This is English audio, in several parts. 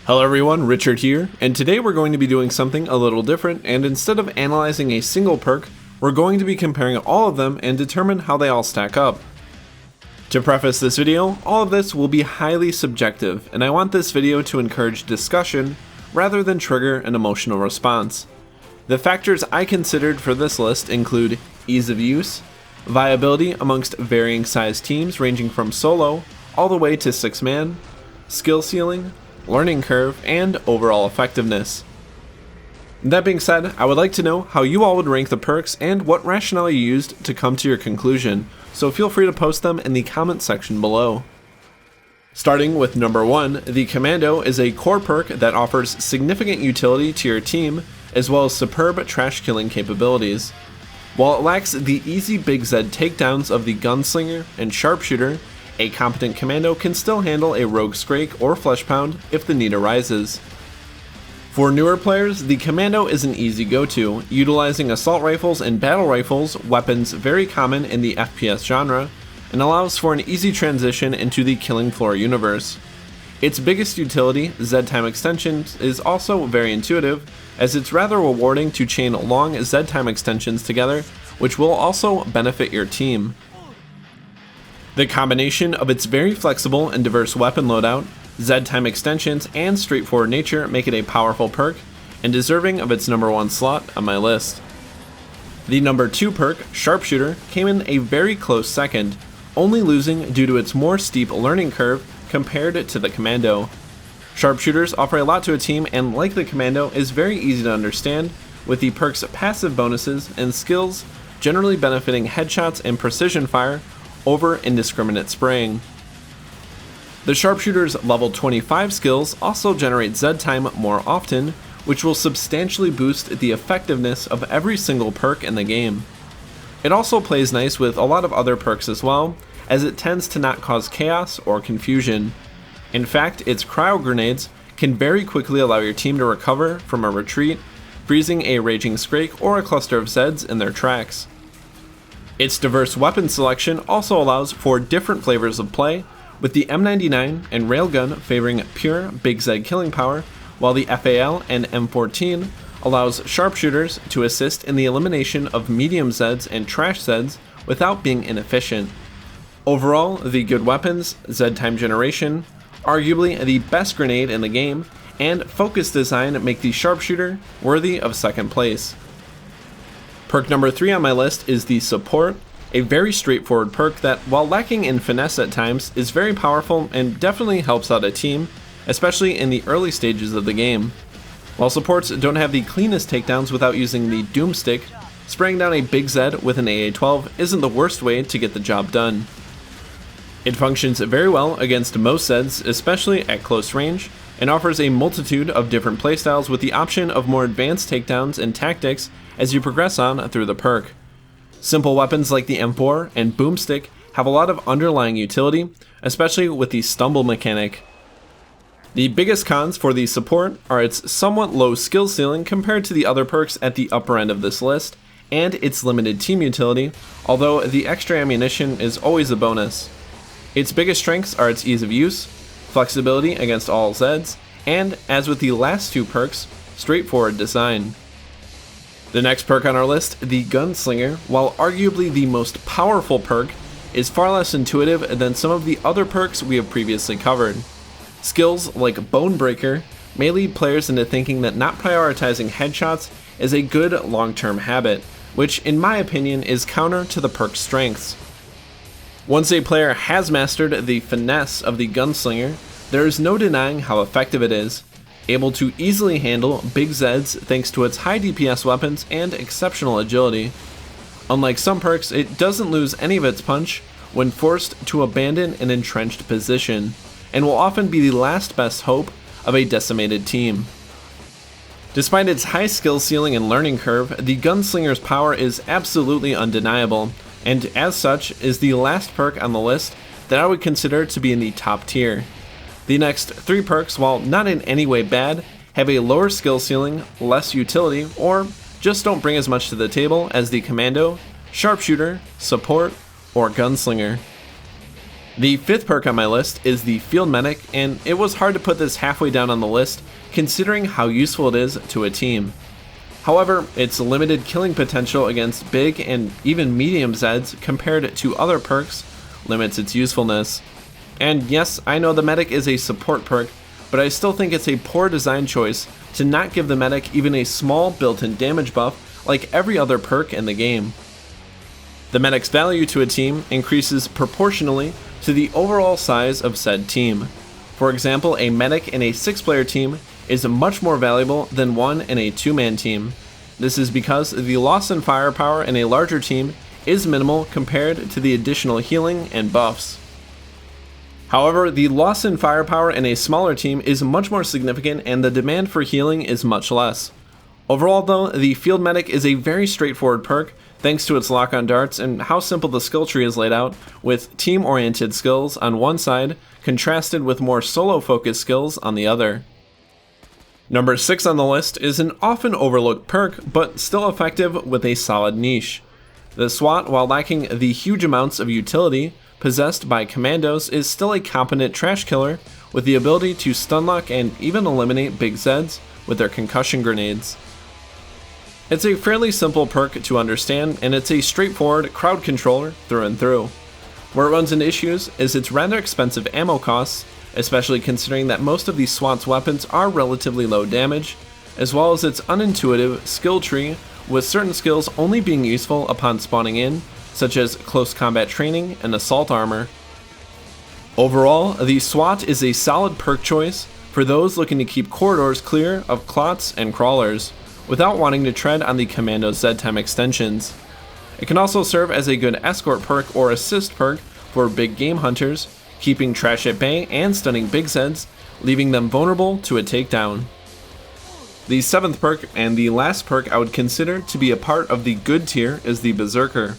Hello everyone, Richard here, and today we're going to be doing something a little different, and instead of analyzing a single perk, we're going to be comparing all of them and determine how they all stack up. To preface this video, all of this will be highly subjective, and I want this video to encourage discussion rather than trigger an emotional response. The factors I considered for this list include ease of use, viability amongst varying size teams ranging from solo all the way to 6-man, skill ceiling, learning curve, and overall effectiveness. That being said, I would like to know how you all would rank the perks and what rationale you used to come to your conclusion, so feel free to post them in the comment section below. Starting with number 1, the Commando is a core perk that offers significant utility to your team as well as superb trash killing capabilities. While it lacks the easy Big Z takedowns of the Gunslinger and Sharpshooter, a competent Commando can still handle a rogue Scrake or Flesh Pound if the need arises. For newer players, the Commando is an easy go-to, utilizing assault rifles and battle rifles, weapons very common in the FPS genre, and allows for an easy transition into the killing floor universe. Its biggest utility, Z-Time extensions, is also very intuitive, as it's rather rewarding to chain long Z-Time extensions together, which will also benefit your team. The combination of its very flexible and diverse weapon loadout, Z-Time extensions, and straightforward nature make it a powerful perk, and deserving of its number 1 slot on my list. The number 2 perk, Sharpshooter, came in a very close second, only losing due to its more steep learning curve compared to the Commando. Sharpshooters offer a lot to a team and, like the Commando, is very easy to understand, with the perk's passive bonuses and skills generally benefiting headshots and precision fire over indiscriminate spraying. The Sharpshooter's level 25 skills also generate Z-Time more often, which will substantially boost the effectiveness of every single perk in the game. It also plays nice with a lot of other perks as well, as it tends to not cause chaos or confusion. In fact, its cryo grenades can very quickly allow your team to recover from a retreat, freezing a raging Scrake or a cluster of Zeds in their tracks. Its diverse weapon selection also allows for different flavors of play, with the M99 and Railgun favoring pure Big Z killing power, while the FAL and M14 allows sharpshooters to assist in the elimination of medium Zeds and trash Zeds without being inefficient. Overall, the good weapons, Z-Time generation, arguably the best grenade in the game, and focus design make the Sharpshooter worthy of second place. Perk number 3 on my list is the Support, a very straightforward perk that, while lacking in finesse at times, is very powerful and definitely helps out a team, especially in the early stages of the game. While supports don't have the cleanest takedowns without using the Doomstick, spraying down a Big Z with an AA-12 isn't the worst way to get the job done. It functions very well against most Zeds, especially at close range, and offers a multitude of different playstyles with the option of more advanced takedowns and tactics as you progress on through the perk. Simple weapons like the M4 and Boomstick have a lot of underlying utility, especially with the stumble mechanic. The biggest cons for the Support are its somewhat low skill ceiling compared to the other perks at the upper end of this list, and its limited team utility, although the extra ammunition is always a bonus. Its biggest strengths are its ease of use, flexibility against all Zeds, and, as with the last 2 perks, straightforward design. The next perk on our list, the Gunslinger, while arguably the most powerful perk, is far less intuitive than some of the other perks we have previously covered. Skills like Bone Breaker may lead players into thinking that not prioritizing headshots is a good long-term habit, which in my opinion is counter to the perk's strengths. Once a player has mastered the finesse of the Gunslinger, there is no denying how effective it is, able to easily handle big Zeds thanks to its high DPS weapons and exceptional agility. Unlike some perks, it doesn't lose any of its punch when forced to abandon an entrenched position, and will often be the last best hope of a decimated team. Despite its high skill ceiling and learning curve, the Gunslinger's power is absolutely undeniable, and as such is the last perk on the list that I would consider to be in the top tier. The next 3 perks, while not in any way bad, have a lower skill ceiling, less utility, or just don't bring as much to the table as the Commando, Sharpshooter, Support, or Gunslinger. The fifth perk on my list is the Field Medic, and it was hard to put this halfway down on the list considering how useful it is to a team. However, its limited killing potential against big and even medium Zeds compared to other perks limits its usefulness. And yes, I know the Medic is a support perk, but I still think it's a poor design choice to not give the Medic even a small built-in damage buff like every other perk in the game. The Medic's value to a team increases proportionally to the overall size of said team. For example, a Medic in a 6-player team is much more valuable than one in a 2-man team. This is because the loss in firepower in a larger team is minimal compared to the additional healing and buffs. However, the loss in firepower in a smaller team is much more significant and the demand for healing is much less. Overall though, the Field Medic is a very straightforward perk thanks to its lock-on darts and how simple the skill tree is laid out, with team-oriented skills on one side contrasted with more solo-focused skills on the other. Number 6 on the list is an often overlooked perk, but still effective with a solid niche. The S.W.A.T, while lacking the huge amounts of utility possessed by Commandos, is still a competent trash killer with the ability to stunlock and even eliminate big Zeds with their concussion grenades. It's a fairly simple perk to understand, and it's a straightforward crowd controller through and through. Where it runs into issues is its rather expensive ammo costs, especially considering that most of the S.W.A.T's weapons are relatively low damage, as well as its unintuitive skill tree, with certain skills only being useful upon spawning in, such as close combat training and assault armor. Overall, the S.W.A.T is a solid perk choice for those looking to keep corridors clear of clots and crawlers, without wanting to tread on the Commando Z time extensions. It can also serve as a good escort perk or assist perk for big game hunters, keeping trash at bay and stunning big Zeds, leaving them vulnerable to a takedown. The 7th perk, and the last perk I would consider to be a part of the good tier, is the Berserker.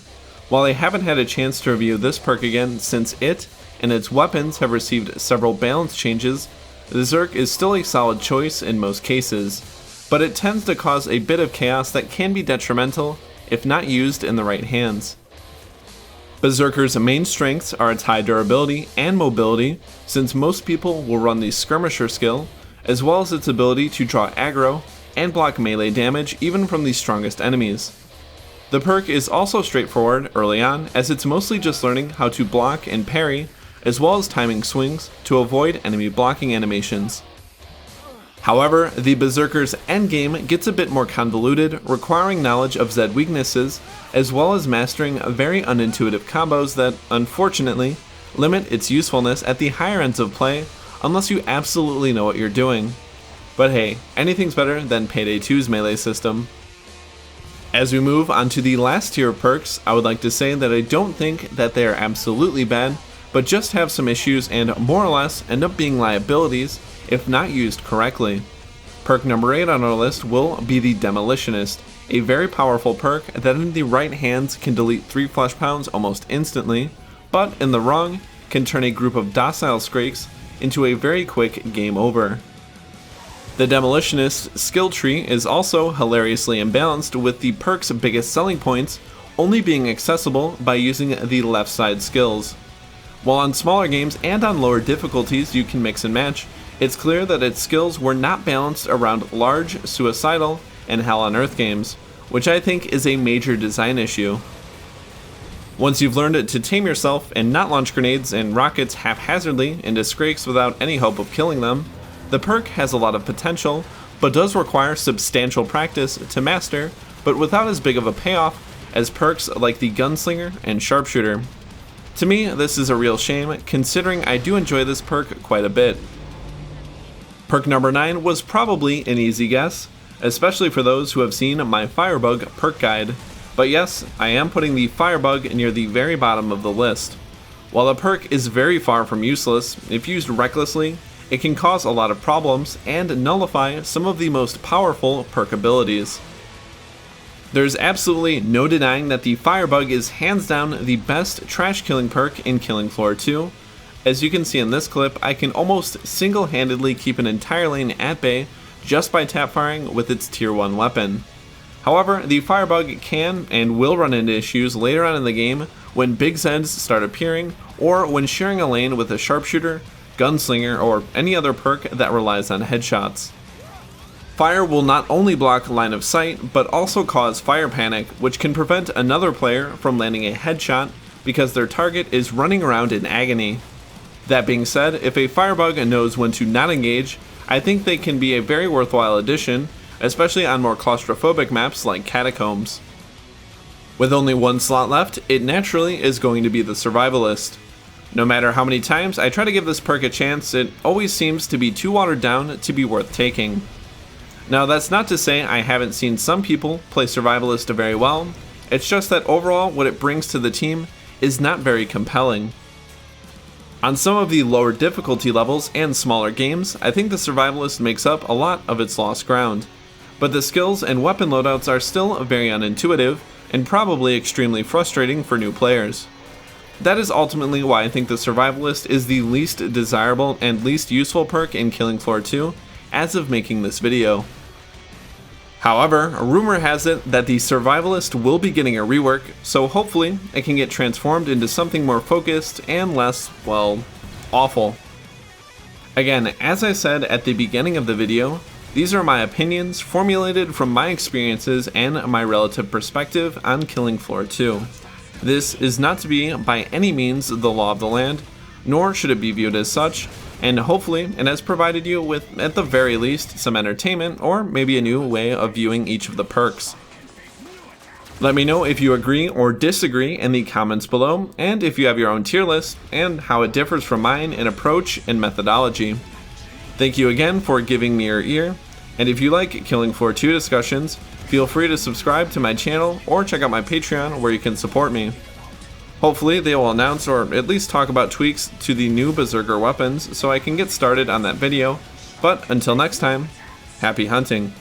While I haven't had a chance to review this perk again since it and its weapons have received several balance changes, Berserk is still a solid choice in most cases, but it tends to cause a bit of chaos that can be detrimental if not used in the right hands. Berserker's main strengths are its high durability and mobility, since most people will run the Skirmisher skill, as well as its ability to draw aggro and block melee damage even from the strongest enemies. The perk is also straightforward early on, as it's mostly just learning how to block and parry, as well as timing swings to avoid enemy blocking animations. However, the Berserker's endgame gets a bit more convoluted, requiring knowledge of Zed weaknesses, as well as mastering very unintuitive combos that, unfortunately, limit its usefulness at the higher ends of play unless you absolutely know what you're doing. But hey, anything's better than Payday 2's melee system. As we move on to the last tier of perks, I would like to say that I don't think that they are absolutely bad, but just have some issues and more or less end up being liabilities if not used correctly. Perk number 8 on our list will be the Demolitionist, a very powerful perk that in the right hands can delete 3 flesh pounds almost instantly, but in the wrong can turn a group of docile Skrakes into a very quick game over. The Demolitionist's skill tree is also hilariously imbalanced, with the perk's biggest selling points only being accessible by using the left side skills. While on smaller games and on lower difficulties you can mix and match, it's clear that its skills were not balanced around large, suicidal, and Hell on Earth games, which I think is a major design issue. Once you've learned to tame yourself and not launch grenades and rockets haphazardly into Skrakes without any hope of killing them, the perk has a lot of potential, but does require substantial practice to master, but without as big of a payoff as perks like the Gunslinger and Sharpshooter. To me, this is a real shame, considering I do enjoy this perk quite a bit. Perk number 9 was probably an easy guess, especially for those who have seen my Firebug perk guide, but yes, I am putting the Firebug near the very bottom of the list. While the perk is very far from useless, if used recklessly, it can cause a lot of problems and nullify some of the most powerful perk abilities. There's absolutely no denying that the Firebug is hands down the best trash killing perk in Killing Floor 2. As you can see in this clip, I can almost single-handedly keep an entire lane at bay just by tap firing with its tier 1 weapon. However, the Firebug can and will run into issues later on in the game when big Zeds start appearing or when sharing a lane with a Sharpshooter, Gunslinger, or any other perk that relies on headshots. Fire will not only block line of sight, but also cause fire panic, which can prevent another player from landing a headshot because their target is running around in agony. That being said, if a Firebug knows when to not engage, I think they can be a very worthwhile addition, especially on more claustrophobic maps like Catacombs. With only one slot left, it naturally is going to be the Survivalist. No matter how many times I try to give this perk a chance, it always seems to be too watered down to be worth taking. Now that's not to say I haven't seen some people play Survivalist very well, it's just that overall what it brings to the team is not very compelling. On some of the lower difficulty levels and smaller games, I think the Survivalist makes up a lot of its lost ground, but the skills and weapon loadouts are still very unintuitive and probably extremely frustrating for new players. That is ultimately why I think the Survivalist is the least desirable and least useful perk in Killing Floor 2 as of making this video. However, a rumor has it that the Survivalist will be getting a rework, so hopefully it can get transformed into something more focused and less, well, awful. Again, as I said at the beginning of the video, these are my opinions formulated from my experiences and my relative perspective on Killing Floor 2. This is not to be by any means the law of the land, nor should it be viewed as such, and hopefully it has provided you with, at the very least, some entertainment or maybe a new way of viewing each of the perks. Let me know if you agree or disagree in the comments below, and if you have your own tier list, and how it differs from mine in approach and methodology. Thank you again for giving me your ear, and if you like Killing Floor 2 discussions, feel free to subscribe to my channel or check out my Patreon where you can support me. Hopefully they will announce or at least talk about tweaks to the new Berserker weapons so I can get started on that video, but until next time, happy hunting.